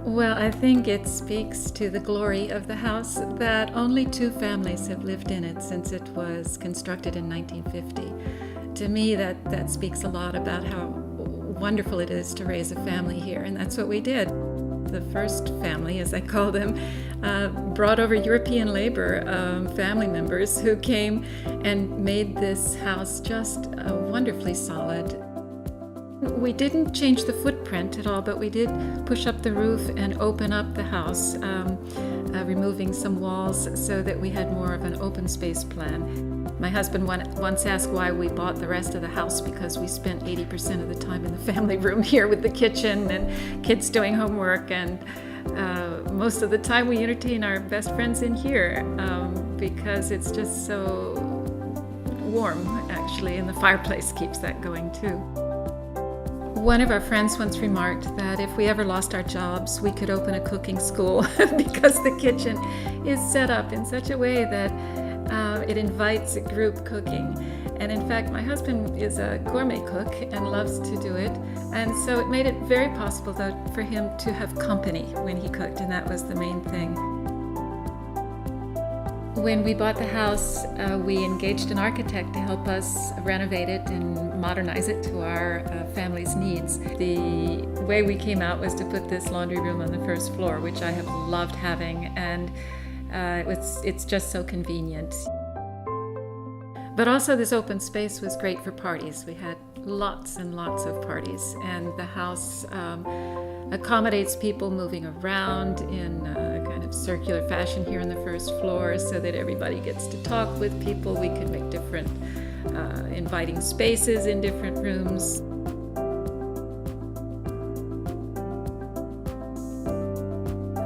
Well, I think it speaks to the glory of the house that only two families have lived in it since it was constructed in 1950. To me, that speaks a lot about how wonderful it is to raise a family here, and that's what we did. The first family, as I call them, brought over European labor family members who came and made this house just wonderfully solid. We didn't change the footprint at all, but we did push up the roof and open up the house, removing some walls so that we had more of an open space plan. My husband once asked why we bought the rest of the house, because we spent 80% of the time in the family room here with the kitchen and kids doing homework, and most of the time we entertain our best friends in here because it's just so warm, actually, and the fireplace keeps that going too. One of our friends once remarked that if we ever lost our jobs, we could open a cooking school because the kitchen is set up in such a way that it invites group cooking. And in fact, my husband is a gourmet cook and loves to do it. And so it made it very possible for him to have company when he cooked, and that was the main thing. When we bought the house, we engaged an architect to help us renovate it and modernize it to our family's needs. The way we came out was to put this laundry room on the first floor, which I have loved having, and it's just so convenient. But also this open space was great for parties. We had lots and lots of parties, and the house accommodates people moving around in a kind of circular fashion here on the first floor so that everybody gets to talk with people. We could make different inviting spaces in different rooms.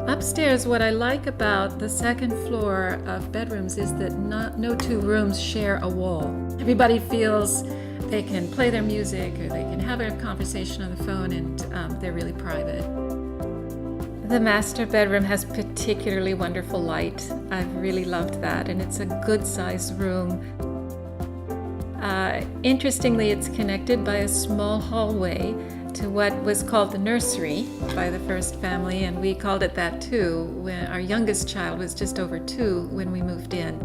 Upstairs, what I like about the second floor of bedrooms is that no two rooms share a wall. Everybody feels they can play their music or they can have a conversation on the phone, and they're really private. The master bedroom has particularly wonderful light. I've really loved that, and it's a good-sized room. Interestingly, it's connected by a small hallway to what was called the nursery by the first family, and we called it that too when our youngest child was just over 2 when we moved in.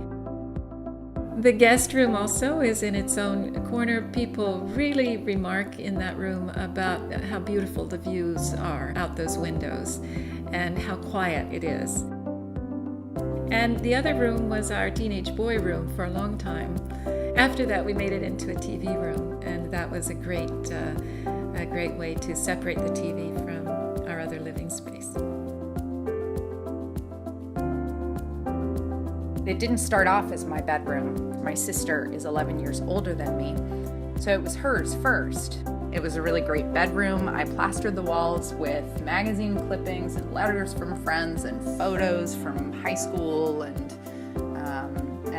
The guest room also is in its own corner. People really remark in that room about how beautiful the views are out those windows and how quiet it is. And the other room was our teenage boy room for a long time. After that, we made it into a TV room, and that was a great way to separate the TV from our other living space. It didn't start off as my bedroom. My sister is 11 years older than me, so it was hers first. It was a really great bedroom. I plastered the walls with magazine clippings and letters from friends and photos from high school, and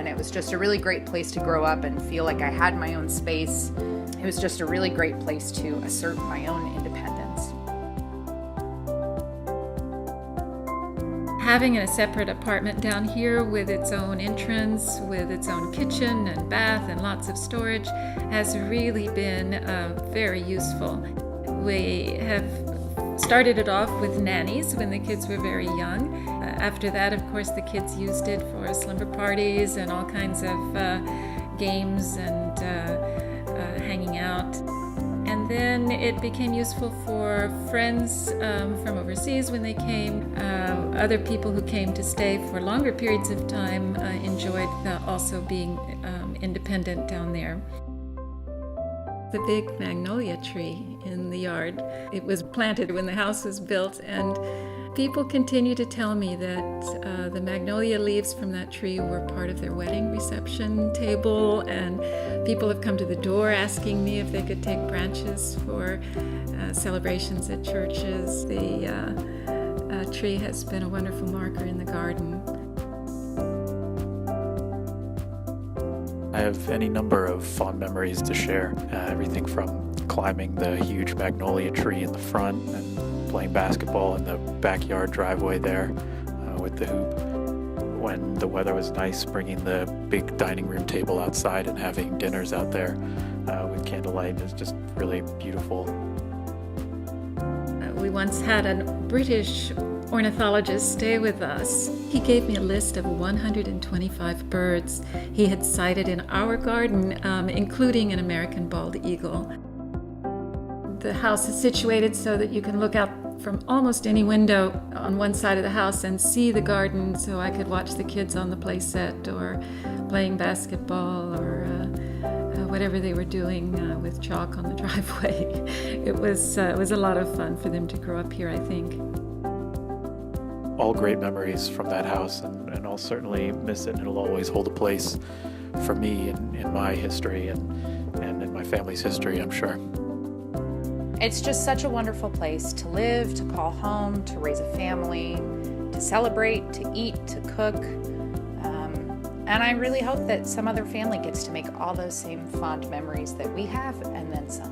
it was just a really great place to grow up and feel like I had my own space. It was just a really great place to assert my own independence. Having a separate apartment down here with its own entrance, with its own kitchen and bath and lots of storage has really been very useful. We have started it off with nannies when the kids were very young. After that, of course, the kids used it for slumber parties and all kinds of games and hanging out. And then it became useful for friends from overseas when they came. Other people who came to stay for longer periods of time enjoyed also being independent down there. The big magnolia tree in the yard, it was planted when the house was built, and people continue to tell me that the magnolia leaves from that tree were part of their wedding reception table, and people have come to the door asking me if they could take branches for celebrations at churches. The tree has been a wonderful marker in the garden. I have any number of fond memories to share, everything from climbing the huge magnolia tree in the front and playing basketball in the backyard driveway there with the hoop. When the weather was nice, bringing the big dining room table outside and having dinners out there with candlelight is just really beautiful. We once had a British ornithologist stay with us. He gave me a list of 125 birds he had sighted in our garden, including an American bald eagle. The house is situated so that you can look out from almost any window on one side of the house and see the garden, so I could watch the kids on the play set or playing basketball or whatever they were doing with chalk on the driveway. It was a lot of fun for them to grow up here, I think. All great memories from that house, and I'll certainly miss it, and it'll always hold a place for me in my history and in my family's history, I'm sure. It's just such a wonderful place to live, to call home, to raise a family, to celebrate, to eat, to cook. And I really hope that some other family gets to make all those same fond memories that we have, and then some.